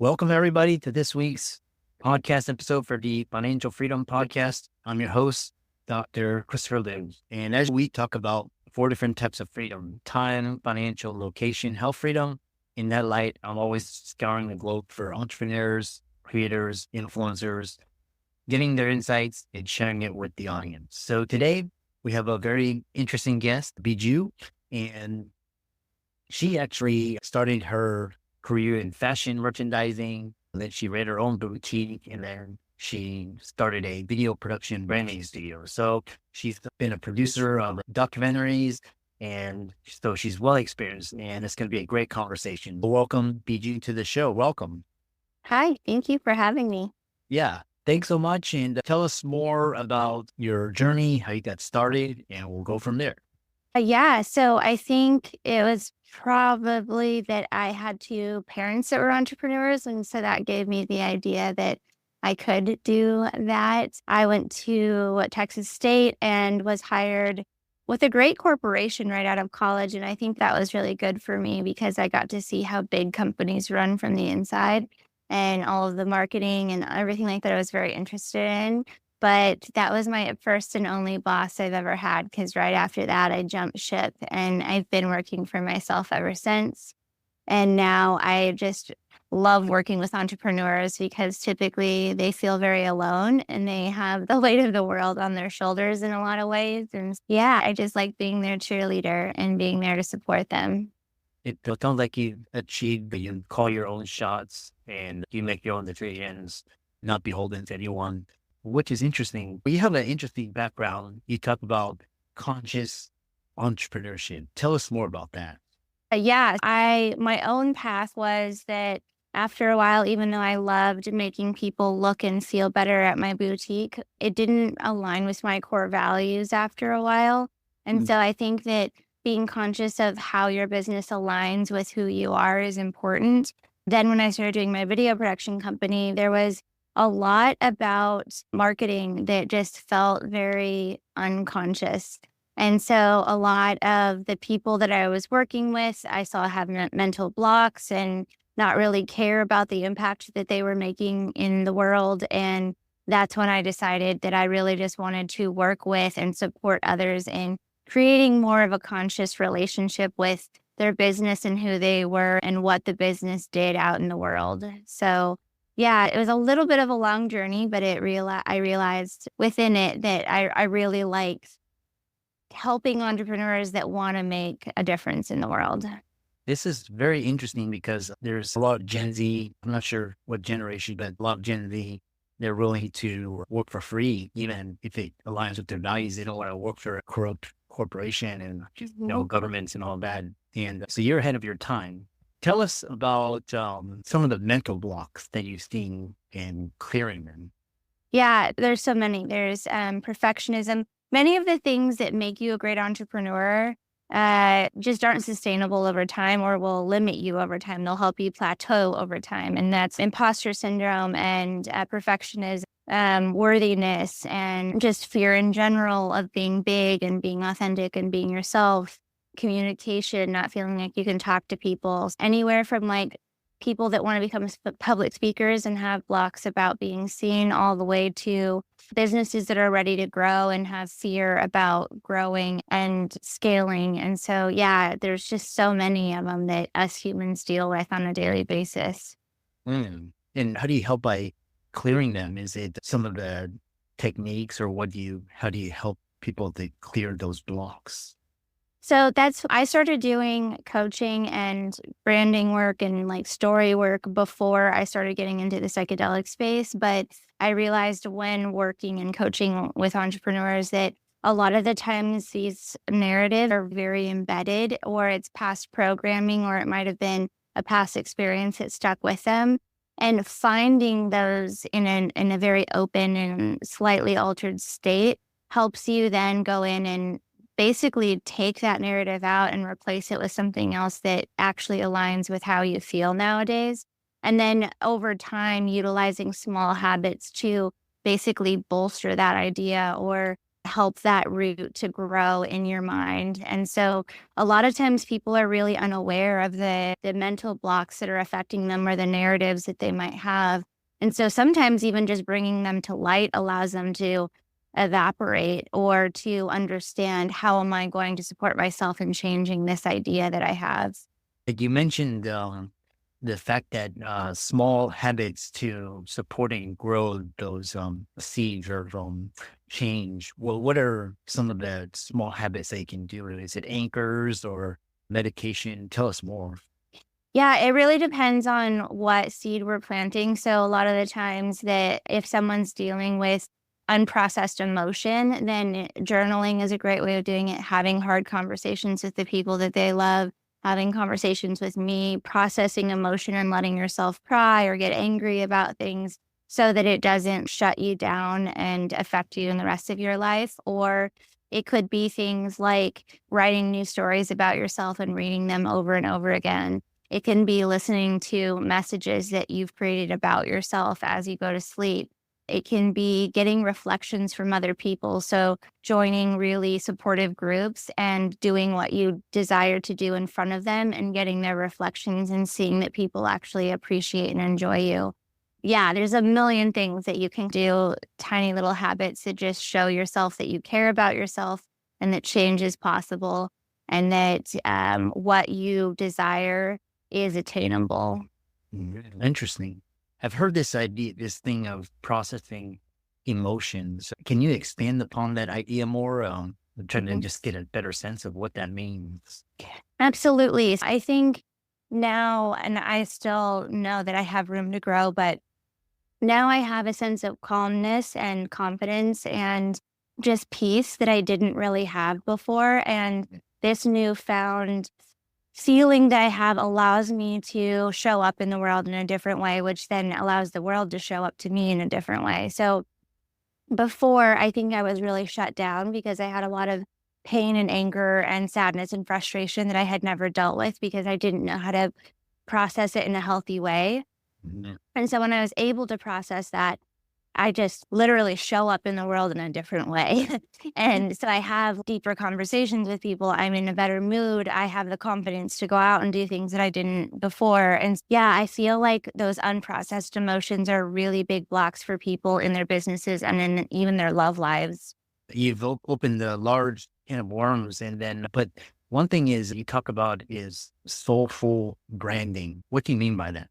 Welcome, everybody, to this week's podcast episode for the Financial Freedom Podcast. I'm your host, Dr. Christopher Lim. And as we talk about 4 different types of freedom: time, financial, location, health freedom. In that light, I'm always scouring the globe for entrepreneurs, creators, influencers, getting their insights and sharing it with the audience. So today we have a very interesting guest, Bijou, and she actually started her career in fashion merchandising. Then she ran her own boutique, and then she started a video production branding studio. So she's been a producer of documentaries, and so she's well experienced, and it's going to be a great conversation. Welcome, Bijou, to the show. Welcome. Hi, thank you for having me. Yeah, thanks so much. And tell us more about your journey, how you got started, and we'll go from there. So I think it was probably that I had 2 parents that were entrepreneurs. And so that gave me the idea that I could do that. I went to Texas State and was hired with a great corporation right out of college. And I think that was really good for me because I got to see how big companies run from the inside and all of the marketing and everything like that I was very interested in. But that was my first and only boss I've ever had, because right after that, I jumped ship and I've been working for myself ever since. And now I just love working with entrepreneurs because typically they feel very alone and they have the weight of the world on their shoulders in a lot of ways. And yeah, I just like being their cheerleader and being there to support them. It sounds like you achieved, but you call your own shots and you make your own decisions, not beholden to anyone, which is interesting. You have an interesting background. You talk about conscious entrepreneurship. Tell us more about that. My own path was that after a while, even though I loved making people look and feel better at my boutique, it didn't align with my core values after a while. And so I think that being conscious of how your business aligns with who you are is important. Then when I started doing my video production company, there was a lot about marketing that just felt very unconscious. And so a lot of the people that I was working with, I saw have mental blocks and not really care about the impact that they were making in the world. And that's when I decided that I really just wanted to work with and support others in creating more of a conscious relationship with their business and who they were and what the business did out in the world. So yeah, it was a little bit of a long journey, but I realized within it that I really liked helping entrepreneurs that want to make a difference in the world. This is very interesting because there's a lot of Gen Z, I'm not sure what generation, but a lot of Gen Z, they're willing to work for free, even if it aligns with their values. They don't want to work for a corrupt corporation and governments and all that. And so you're ahead of your time. Tell us about some of the mental blocks that you've seen in clearing them. Yeah, there's so many. There's perfectionism. Many of the things that make you a great entrepreneur just aren't sustainable over time or will limit you over time. They'll help you plateau over time. And that's imposter syndrome and perfectionism, worthiness, and just fear in general of being big and being authentic and being yourself. Communication, not feeling like you can talk to people, anywhere from like people that want to become public speakers and have blocks about being seen, all the way to businesses that are ready to grow and have fear about growing and scaling. And so, yeah, there's just so many of them that us humans deal with on a daily basis. And how do you help by clearing them? Is it some of the techniques, or how do you help people to clear those blocks? So I started doing coaching and branding work and like story work before I started getting into the psychedelic space. But I realized when working and coaching with entrepreneurs that a lot of the times these narratives are very embedded, or it's past programming, or it might have been a past experience that stuck with them. And finding those in a very open and slightly altered state helps you then go in and basically take that narrative out and replace it with something else that actually aligns with how you feel nowadays. And then over time, utilizing small habits to basically bolster that idea or help that root to grow in your mind. And so a lot of times people are really unaware of the mental blocks that are affecting them or the narratives that they might have. And so sometimes even just bringing them to light allows them to evaporate or to understand, how am I going to support myself in changing this idea that I have? Like you mentioned the fact that small habits to supporting and grow those seeds or change. Well, what are some of the small habits they can do? Is it anchors or medication? Tell us more. Yeah, it really depends on what seed we're planting. So a lot of the times that if someone's dealing with unprocessed emotion, then journaling is a great way of doing it. Having hard conversations with the people that they love, having conversations with me, processing emotion and letting yourself cry or get angry about things so that it doesn't shut you down and affect you in the rest of your life. Or it could be things like writing new stories about yourself and reading them over and over again. It can be listening to messages that you've created about yourself as you go to sleep. It can be getting reflections from other people. So, joining really supportive groups and doing what you desire to do in front of them and getting their reflections and seeing that people actually appreciate and enjoy you. Yeah, there's a million things that you can do, tiny little habits that just show yourself that you care about yourself and that change is possible and that what you desire is attainable. Interesting. I've heard this idea, this thing of processing emotions. Can you expand upon that idea more? I'm trying to Mhm. just get a better sense of what that means. Absolutely. I think now, and I still know that I have room to grow, but now I have a sense of calmness and confidence and just peace that I didn't really have before. And this newfound feeling that I have allows me to show up in the world in a different way, which then allows the world to show up to me in a different way. So before, I think I was really shut down because I had a lot of pain and anger and sadness and frustration that I had never dealt with because I didn't know how to process it in a healthy way. Mhm. And so when I was able to process that, I just literally show up in the world in a different way. And so I have deeper conversations with people. I'm in a better mood. I have the confidence to go out and do things that I didn't before. And yeah, I feel like those unprocessed emotions are really big blocks for people in their businesses and in even their love lives. You've opened a large can of worms, and then, but one thing is you talk about is soulful branding. What do you mean by that?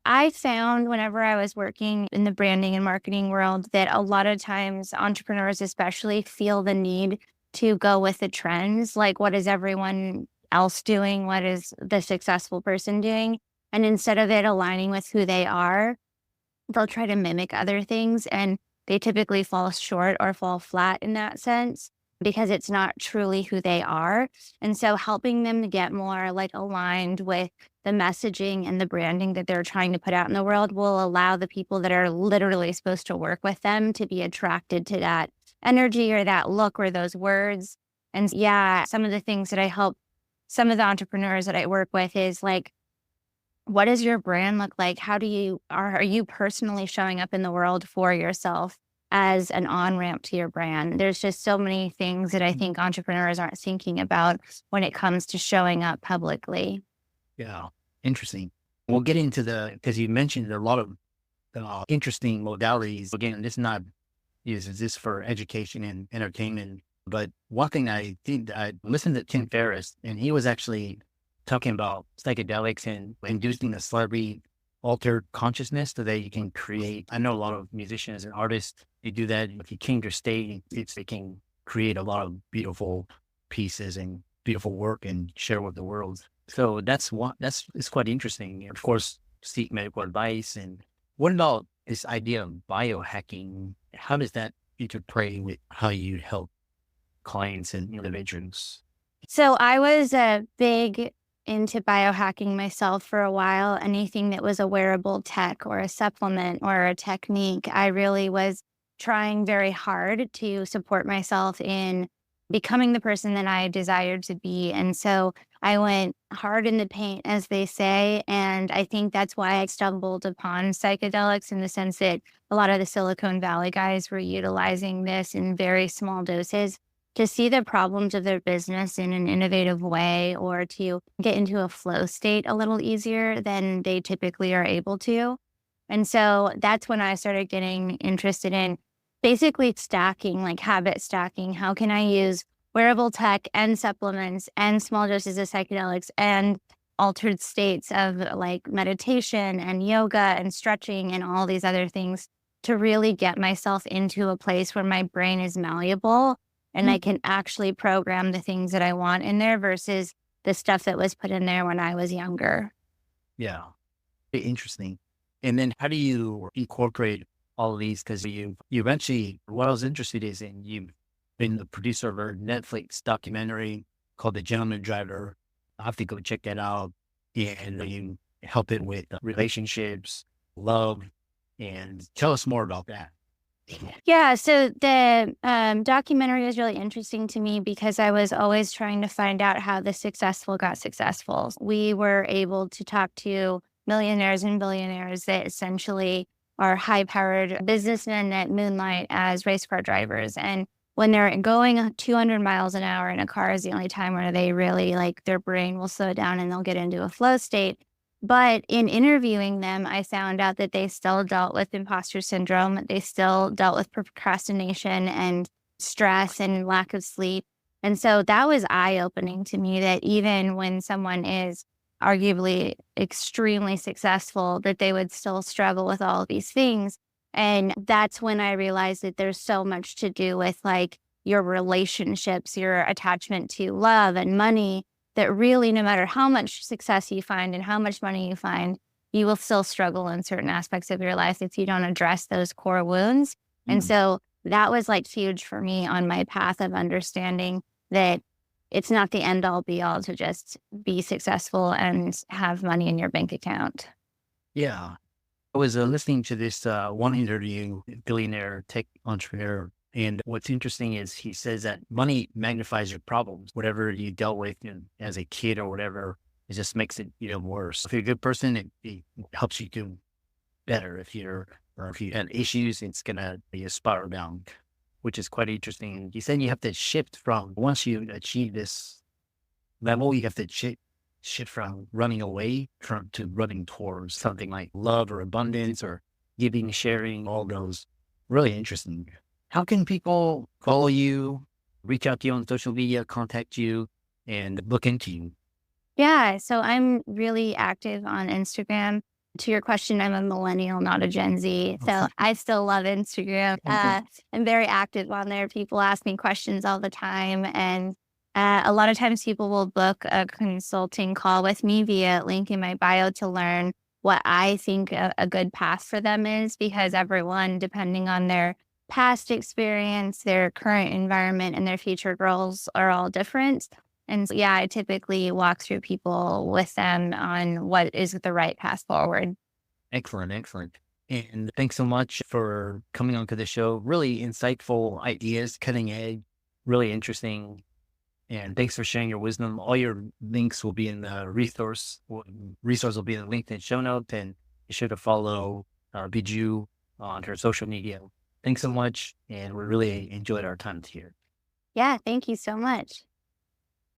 I found whenever I was working in the branding and marketing world that a lot of times entrepreneurs, especially, feel the need to go with the trends. Like, what is everyone else doing? What is the successful person doing? And instead of it aligning with who they are, they'll try to mimic other things. And they typically fall short or fall flat in that sense because it's not truly who they are. And so helping them to get more like aligned with the messaging and the branding that they're trying to put out in the world will allow the people that are literally supposed to work with them to be attracted to that energy or that look or those words. And yeah, some of the things that I help some of the entrepreneurs that I work with is like, what does your brand look like? How do you are you personally showing up in the world for yourself as an on-ramp to your brand? There's just so many things that I think entrepreneurs aren't thinking about when it comes to showing up publicly. Yeah, interesting. We'll get into because you mentioned a lot of interesting modalities. Again, this not is this for education and entertainment. But one thing I did, I listened to Tim Ferriss, and he was actually talking about psychedelics and inducing a celebrity altered consciousness so that you can create. I know a lot of musicians and artists, they do that. If you change your state, they can create a lot of beautiful pieces and beautiful work and share with the world. So it's quite interesting. Of course, seek medical advice. And what about this idea of biohacking? How does that interplay with how you help clients and individuals? So I was a big into biohacking myself for a while. Anything that was a wearable tech or a supplement or a technique, I really was trying very hard to support myself in becoming the person that I desired to be. And so I went hard in the paint, as they say. And I think that's why I stumbled upon psychedelics, in the sense that a lot of the Silicon Valley guys were utilizing this in very small doses to see the problems of their business in an innovative way, or to get into a flow state a little easier than they typically are able to. And so that's when I started getting interested in basically stacking, like habit stacking. How can I use wearable tech and supplements and small doses of psychedelics and altered states of like meditation and yoga and stretching and all these other things to really get myself into a place where my brain is malleable and I can actually program the things that I want in there versus the stuff that was put in there when I was younger. Yeah. Very interesting. And then how do you incorporate all of these? Because you eventually, what I was interested is in, you've been the producer of a Netflix documentary called The Gentleman Driver. I have to go check that out. And you help it with relationships, love, and tell us more about that. Yeah, so the documentary was really interesting to me because I was always trying to find out how the successful got successful. We were able to talk to millionaires and billionaires that essentially are high-powered businessmen that moonlight as race car drivers. And when they're going 200 miles an hour in a car is the only time where they really, like, their brain will slow down and they'll get into a flow state. But in interviewing them, I found out that they still dealt with imposter syndrome. They still dealt with procrastination and stress and lack of sleep. And so that was eye-opening to me, that even when someone is arguably extremely successful, that they would still struggle with all of these things. And that's when I realized that there's so much to do with like your relationships, your attachment to love and money, that really, no matter how much success you find and how much money you find, you will still struggle in certain aspects of your life if you don't address those core wounds. And so that was like huge for me on my path of understanding that it's not the end all be all to just be successful and have money in your bank account. Yeah. I was listening to this one interview, billionaire tech entrepreneur. And what's interesting is he says that money magnifies your problems. Whatever you dealt with as a kid or whatever, it just makes it worse. If you're a good person, it helps you do better. If you had issues, it's gonna be a spiral down, which is quite interesting. He said you have to shift from, once you achieve this level, you have to shift from running away to running towards something like love or abundance or giving, sharing, all those. Really interesting. How can people follow you, reach out to you on social media, contact you, and look into you? Yeah, so I'm really active on Instagram. To your question, I'm a millennial, not a Gen Z. So I still love Instagram. I'm very active on there. People ask me questions all the time. And a lot of times people will book a consulting call with me via link in my bio to learn what I think a good path for them is, because everyone, depending on their past experience, their current environment, and their future goals are all different. And so, yeah, I typically walk through people with them on what is the right path forward. Excellent, excellent. And thanks so much for coming onto the show. Really insightful ideas, cutting edge, really interesting. And thanks for sharing your wisdom. All your links will be in the resource will be in the LinkedIn show notes, and be sure to follow Bijou on her social media. Thanks so much. And we really enjoyed our time here. Yeah, thank you so much.